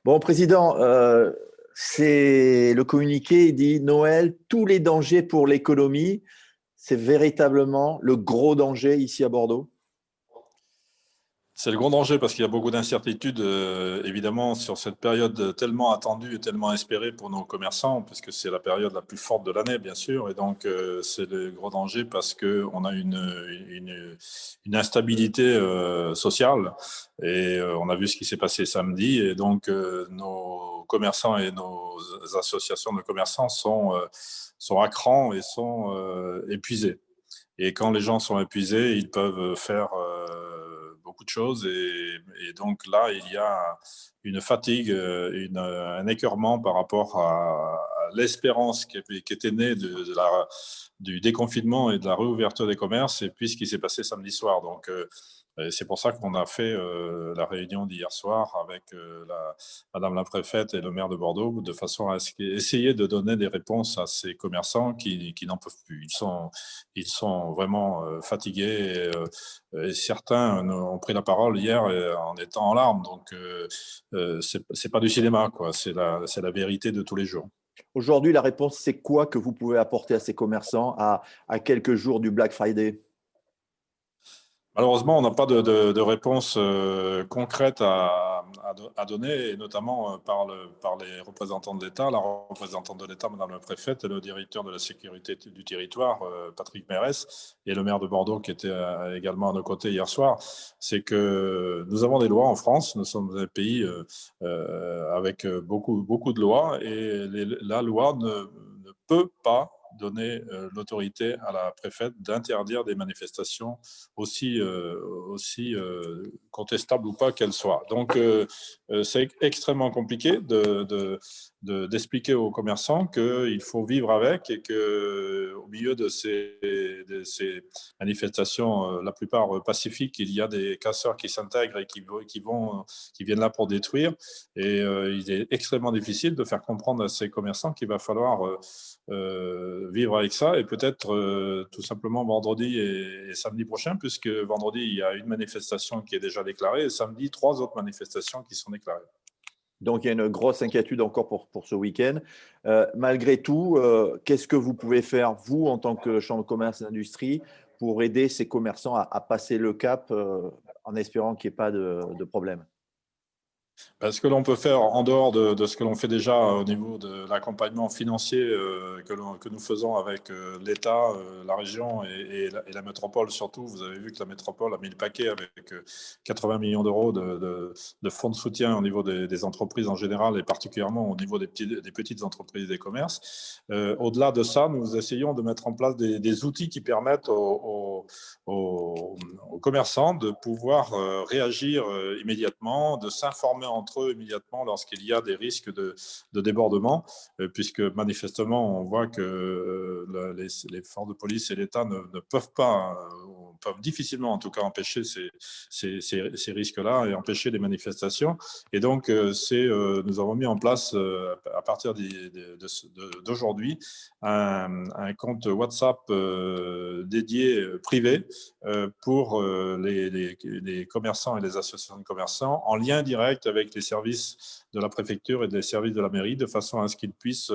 Bon, Président, c'est le communiqué, il dit Noël, tous les dangers pour l'économie. C'est véritablement le gros danger ici à Bordeaux. C'est le grand danger parce qu'il y a beaucoup d'incertitudes, évidemment, sur cette période tellement attendue et tellement espérée pour nos commerçants, puisque c'est la période la plus forte de l'année, bien sûr. Et donc, c'est le gros danger parce qu'on a une instabilité sociale. Et on a vu ce qui s'est passé samedi. Et donc, nos commerçants et nos associations de commerçants sont à cran et sont épuisés. Et quand les gens sont épuisés, ils peuvent faire beaucoup de choses. Et donc là, il y a une fatigue, un écœurement par rapport à l'espérance qui était née du déconfinement et de la réouverture des commerces, et puis ce qui s'est passé samedi soir. Donc, et c'est pour ça qu'on a fait la réunion d'hier soir avec Madame la préfète et le maire de Bordeaux, de façon à essayer de donner des réponses à ces commerçants qui n'en peuvent plus. Ils sont vraiment fatigués. Et certains ont pris la parole hier en étant en larmes. Donc, c'est pas du cinéma, quoi. C'est la vérité de tous les jours. Aujourd'hui, la réponse, c'est quoi que vous pouvez apporter à ces commerçants à quelques jours du Black Friday? Malheureusement, on n'a pas de réponse concrète à donner, et notamment par les représentants de l'État, la représentante de l'État, Madame la préfète, et le directeur de la sécurité du territoire, Patrick Mérès, et le maire de Bordeaux, qui était également à nos côtés hier soir. C'est que nous avons des lois en France, nous sommes un pays avec beaucoup de lois, et la loi ne peut pas donner l'autorité à la préfète d'interdire des manifestations aussi contestables ou pas qu'elles soient. Donc, c'est extrêmement compliqué d'expliquer aux commerçants qu'il faut vivre avec, et qu'au milieu de ces manifestations, la plupart pacifiques, il y a des casseurs qui s'intègrent et qui viennent là pour détruire. Et il est extrêmement difficile de faire comprendre à ces commerçants qu'il va falloir vivre avec ça, et peut-être tout simplement vendredi et samedi prochain, puisque vendredi, il y a une manifestation qui est déjà déclarée, et samedi, 3 autres manifestations qui sont déclarées. Donc, il y a une grosse inquiétude encore pour ce week-end. Malgré tout, qu'est-ce que vous pouvez faire, vous, en tant que Chambre de commerce et d'industrie, pour aider ces commerçants à passer le cap en espérant qu'il n'y ait pas de problème? Ce que l'on peut faire en dehors de ce que l'on fait déjà au niveau de l'accompagnement financier que nous faisons avec l'État, la région et la métropole surtout. Vous avez vu que la métropole a mis le paquet avec 80 millions d'euros de fonds de soutien au niveau des entreprises en général, et particulièrement au niveau des petites entreprises et des commerces. Au-delà de ça, nous essayons de mettre en place des outils qui permettent aux commerçants de pouvoir réagir immédiatement, de s'informer entre eux immédiatement lorsqu'il y a des risques de débordement, puisque manifestement, on voit que les forces de police et l'État ne peuvent pas, peuvent difficilement en tout cas empêcher ces risques-là et empêcher les manifestations. Et donc, nous avons mis en place, à partir d'aujourd'hui, un compte WhatsApp dédié privé pour les commerçants et les associations de commerçants, en lien direct avec les services de la préfecture et des services de la mairie, de façon à ce qu'ils puissent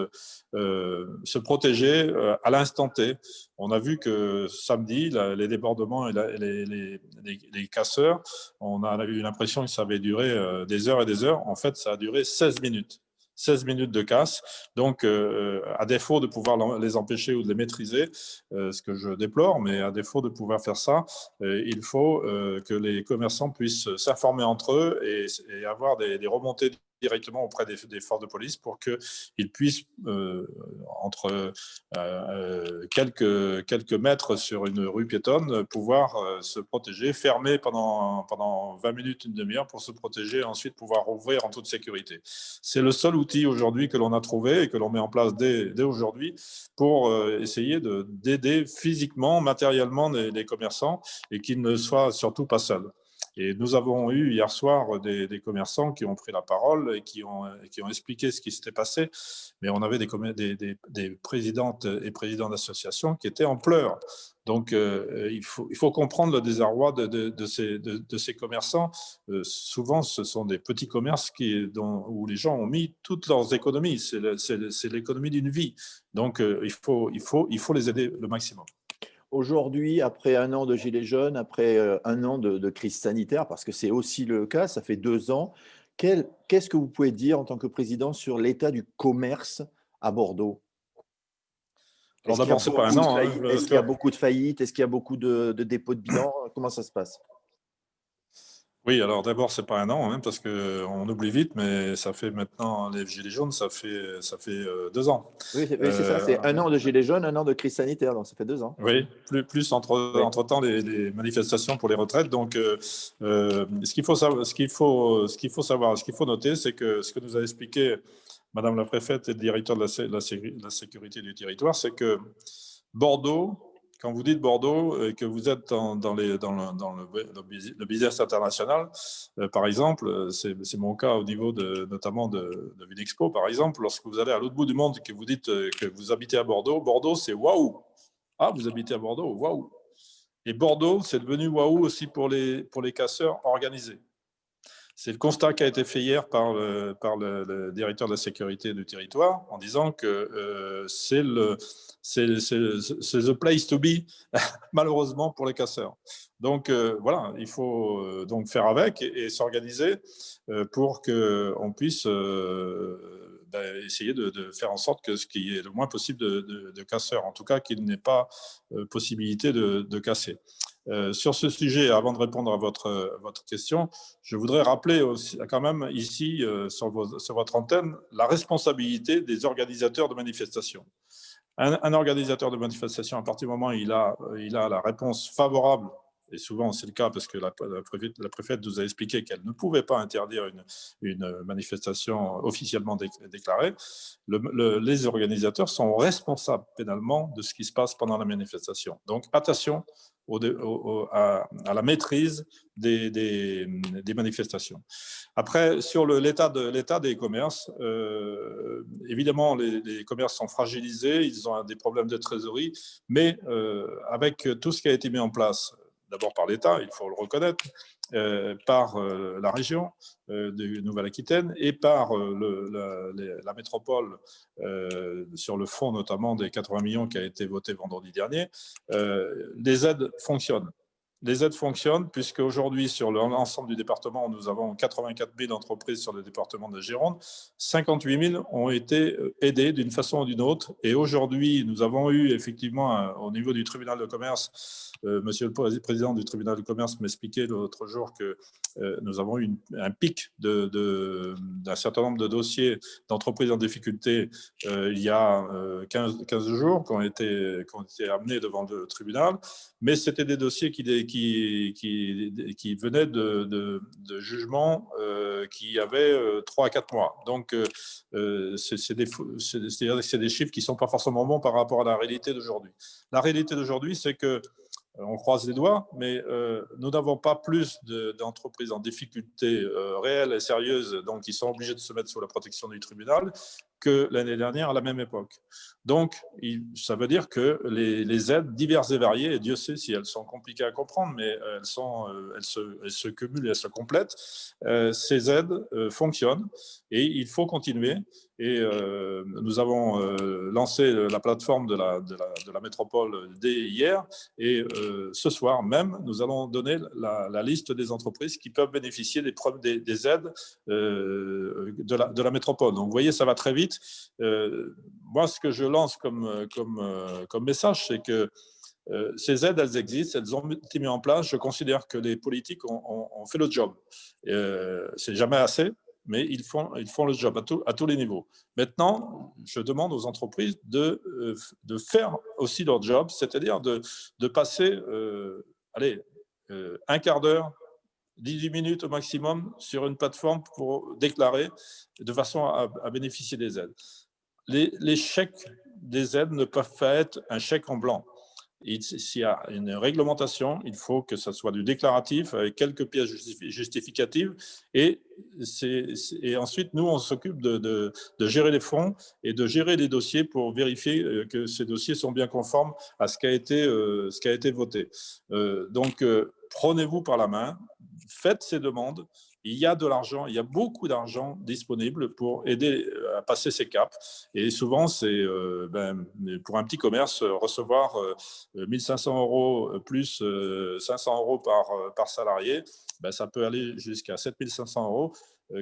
se protéger à l'instant T. On a vu que samedi, les débordements et les casseurs, on a eu l'impression que ça avait duré des heures et des heures. En fait, ça a duré 16 minutes. 16 minutes de casse. Donc, à défaut de pouvoir les empêcher ou de les maîtriser, ce que je déplore, mais à défaut de pouvoir faire ça, il faut que les commerçants puissent s'informer entre eux et avoir des remontées directement auprès des forces de police pour qu'ils puissent, entre quelques mètres sur une rue piétonne, pouvoir se protéger, fermer pendant 20 minutes, une demi-heure pour se protéger, et ensuite pouvoir ouvrir en toute sécurité. C'est le seul outil aujourd'hui que l'on a trouvé et que l'on met en place dès aujourd'hui pour essayer d'aider physiquement, matériellement les commerçants, et qu'ils ne soient surtout pas seuls. Et nous avons eu hier soir des commerçants qui ont pris la parole et qui ont expliqué ce qui s'était passé. Mais on avait des présidentes et présidents d'associations qui étaient en pleurs. Donc, il faut comprendre le désarroi de ces commerçants. Souvent, ce sont des petits commerces où les gens ont mis toutes leurs économies. C'est l'économie d'une vie. Donc, il faut les aider le maximum. Aujourd'hui, après un an de gilets jaunes, après un an de crise sanitaire, parce que c'est aussi le cas, ça fait 2 ans, qu'est-ce que vous pouvez dire en tant que président sur l'état du commerce à Bordeaux? Alors Est-ce qu'il y a d'abord, c'est pas un beaucoup de an, hein. faillites? Est-ce qu'il y a beaucoup de faillites? Est-ce qu'il y a beaucoup de dépôts de bilan? Comment ça se passe? Oui, alors d'abord, c'est pas un an, hein, parce qu'on oublie vite, mais ça fait maintenant, les Gilets jaunes, ça fait 2 ans. Oui, c'est ça, c'est un an de gilets jaunes, un an de crise sanitaire, donc ça fait 2 ans. Oui, plus Oui. entre-temps les manifestations pour les retraites. Donc, ce qu'il faut savoir, ce qu'il faut noter, c'est que ce que nous a expliqué Madame la préfète et le directeur de la sécurité du territoire, c'est que Bordeaux, quand vous dites Bordeaux et que vous êtes dans le business international, par exemple, c'est mon cas au niveau notamment de Vinexpo, par exemple, lorsque vous allez à l'autre bout du monde et que vous dites que vous habitez à Bordeaux, Bordeaux, c'est waouh! Ah, vous habitez à Bordeaux, waouh! Et Bordeaux, c'est devenu waouh aussi pour les casseurs organisés. C'est le constat qui a été fait hier par le directeur de la sécurité du territoire en disant que c'est the place to be, malheureusement, pour les casseurs. Donc voilà, il faut donc faire avec et s'organiser pour qu'on puisse essayer de faire en sorte qu'il y ait le moins possible de casseurs, en tout cas qu'il n'ait pas possibilité de casser. Sur ce sujet, avant de répondre à votre question, je voudrais rappeler aussi, quand même ici, sur votre antenne, la responsabilité des organisateurs de manifestations. Un organisateur de manifestation, à partir du moment où il a la réponse favorable, et souvent c'est le cas parce que la préfète nous a expliqué qu'elle ne pouvait pas interdire une manifestation officiellement déclarée, les organisateurs sont responsables pénalement de ce qui se passe pendant la manifestation. Donc attention à la maîtrise des manifestations. Après, sur l'état des commerces, évidemment, les commerces sont fragilisés, ils ont des problèmes de trésorerie, mais avec tout ce qui a été mis en place, d'abord par l'État, il faut le reconnaître, par la région de Nouvelle-Aquitaine et par la métropole sur le fonds notamment des 80 millions qui a été voté vendredi dernier, les aides fonctionnent. Les aides fonctionnent puisque aujourd'hui, sur l'ensemble du département, nous avons 84 000 entreprises sur le département de Gironde. 58 000 ont été aidées d'une façon ou d'une autre. Et aujourd'hui, nous avons eu effectivement, au niveau du tribunal de commerce, monsieur le président du tribunal de commerce m'expliquait l'autre jour que nous avons eu un pic d'un certain nombre de dossiers d'entreprises en difficulté il y a 15 jours qui ont été amenés devant le tribunal. Mais c'était des dossiers qui venaient de jugements qui avaient 3 à 4 mois. Donc, c'est des chiffres qui ne sont pas forcément bons par rapport à la réalité d'aujourd'hui. La réalité d'aujourd'hui, c'est que on croise les doigts, mais nous n'avons pas plus d'entreprises en difficulté réelle et sérieuse, donc qui sont obligées de se mettre sous la protection du tribunal, que l'année dernière à la même époque. Donc, ça veut dire que les aides diverses et variées, et Dieu sait si elles sont compliquées à comprendre, mais elles se cumulent et elles se complètent, ces aides fonctionnent et il faut continuer. Et nous avons lancé la plateforme de la métropole dès hier et ce soir même, nous allons donner la liste des entreprises qui peuvent bénéficier des aides de la métropole. Donc, vous voyez, ça va très vite. Moi, ce que je lance comme message, c'est que ces aides, elles existent, elles ont été mises en place. Je considère que les politiques ont fait le job. C'est jamais assez, mais ils font le job à tous les niveaux. Maintenant, je demande aux entreprises de faire aussi leur job, c'est-à-dire de passer, un quart d'heure, 18 minutes au maximum sur une plateforme pour déclarer de façon à bénéficier des aides. Les chèques des aides ne peuvent pas être un chèque en blanc. S'il y a une réglementation, il faut que ça soit du déclaratif avec quelques pièces justificatives. Et, et ensuite, nous, on s'occupe de gérer les fonds et de gérer les dossiers pour vérifier que ces dossiers sont bien conformes à ce qui a été voté. Donc, prenez-vous par la main, faites ces demandes. Il y a de l'argent, il y a beaucoup d'argent disponible pour aider à passer ces caps. Et souvent, c'est pour un petit commerce, recevoir 1500 euros plus 500 euros par salarié, ben, ça peut aller jusqu'à 7500 euros.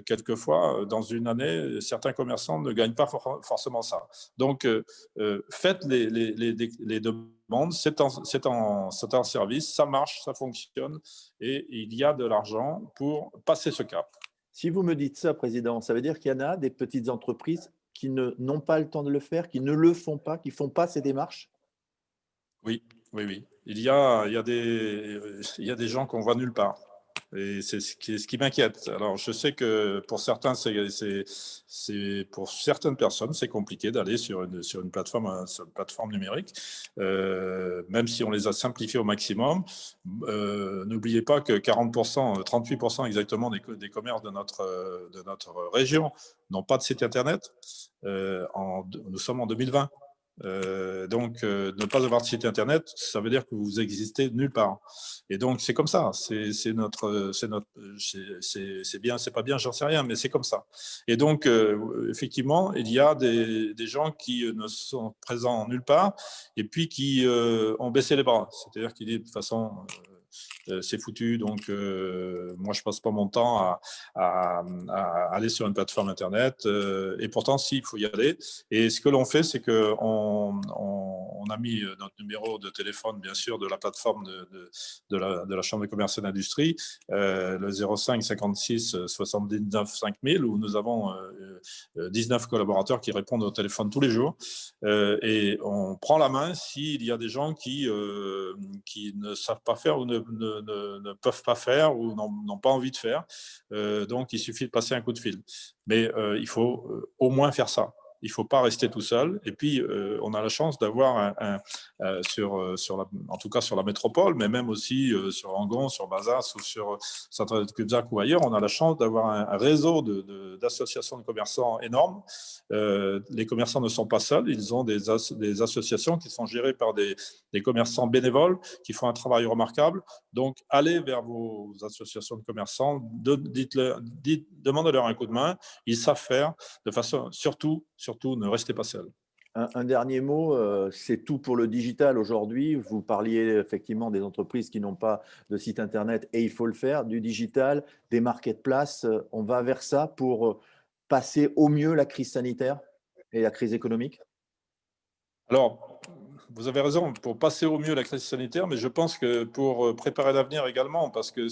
Quelquefois, dans une année, certains commerçants ne gagnent pas forcément ça. Donc, faites les demandes, c'est un service, ça marche, ça fonctionne et il y a de l'argent pour passer ce cap. Si vous me dites ça, Président, ça veut dire qu'il y en a des petites entreprises qui n'ont pas le temps de le faire, qui ne le font pas, qui ne font pas ces démarches? Oui, oui, oui. Il y a des gens qu'on voit nulle part. Et c'est ce qui m'inquiète. Alors, je sais que pour certains, pour certaines personnes, c'est compliqué d'aller sur une plateforme numérique, même si on les a simplifiés au maximum. N'oubliez pas que 40%, 38% exactement des commerces de notre région n'ont pas de site Internet. Nous sommes en 2020. Donc, ne pas avoir de site internet, ça veut dire que vous existez nulle part. Et donc, c'est comme ça. C'est bien, c'est pas bien, j'en sais rien, mais c'est comme ça. Et donc, effectivement, il y a des gens qui ne sont présents nulle part et puis qui ont baissé les bras. C'est-à-dire qu'il dit de toute façon, c'est foutu. Donc, moi, je passe pas mon temps à aller sur une plateforme Internet. Et pourtant, si, il faut y aller. Et ce que l'on fait, c'est qu'on a mis notre numéro de téléphone, bien sûr, de la plateforme de la Chambre de commerce et d'industrie, le 05 56 79 5000, où nous avons 19 collaborateurs qui répondent au téléphone tous les jours. Et on prend la main s'il y a des gens qui ne savent pas faire ou ne peuvent pas faire ou n'ont pas envie de faire. Donc, il suffit de passer un coup de fil. Mais il faut au moins faire ça. Il ne faut pas rester tout seul. Et puis, on a la chance d'avoir en tout cas sur la métropole, mais même aussi sur Angon, sur Bazas ou sur Saint-Cubzac ou ailleurs, on a la chance d'avoir un réseau d'associations de commerçants énormes. Les commerçants ne sont pas seuls. Ils ont des associations qui sont gérées par des commerçants bénévoles qui font un travail remarquable. Donc, allez vers vos associations de commerçants, demandez-leur un coup de main. Ils savent faire de façon, surtout, ne restez pas seuls. Un dernier mot, c'est tout pour le digital aujourd'hui. Vous parliez effectivement des entreprises qui n'ont pas de site internet et il faut le faire, du digital, des marketplaces. On va vers ça pour passer au mieux la crise sanitaire et la crise économique? Alors, vous avez raison, pour passer au mieux la crise sanitaire, mais je pense que pour préparer l'avenir également, parce que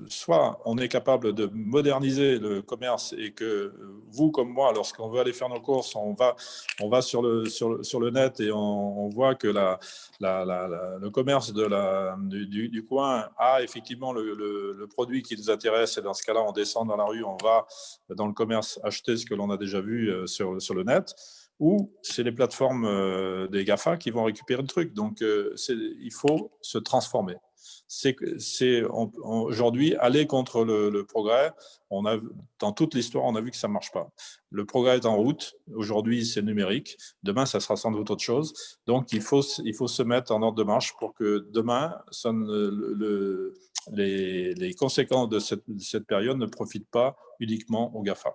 soit on est capable de moderniser le commerce et que vous comme moi, lorsqu'on veut aller faire nos courses, on va sur le net et on voit que le commerce du coin a effectivement le produit qui nous intéresse et dans ce cas-là, on descend dans la rue, on va dans le commerce acheter ce que l'on a déjà vu sur le net. Ou c'est les plateformes des GAFA qui vont récupérer le truc. Donc, il faut se transformer. Aujourd'hui, aller contre le progrès, dans toute l'histoire, on a vu que ça ne marche pas. Le progrès est en route. Aujourd'hui, c'est numérique. Demain, ça sera sans doute autre chose. Donc, il faut se mettre en ordre de marche pour que demain, les conséquences de cette période ne profitent pas uniquement aux GAFA.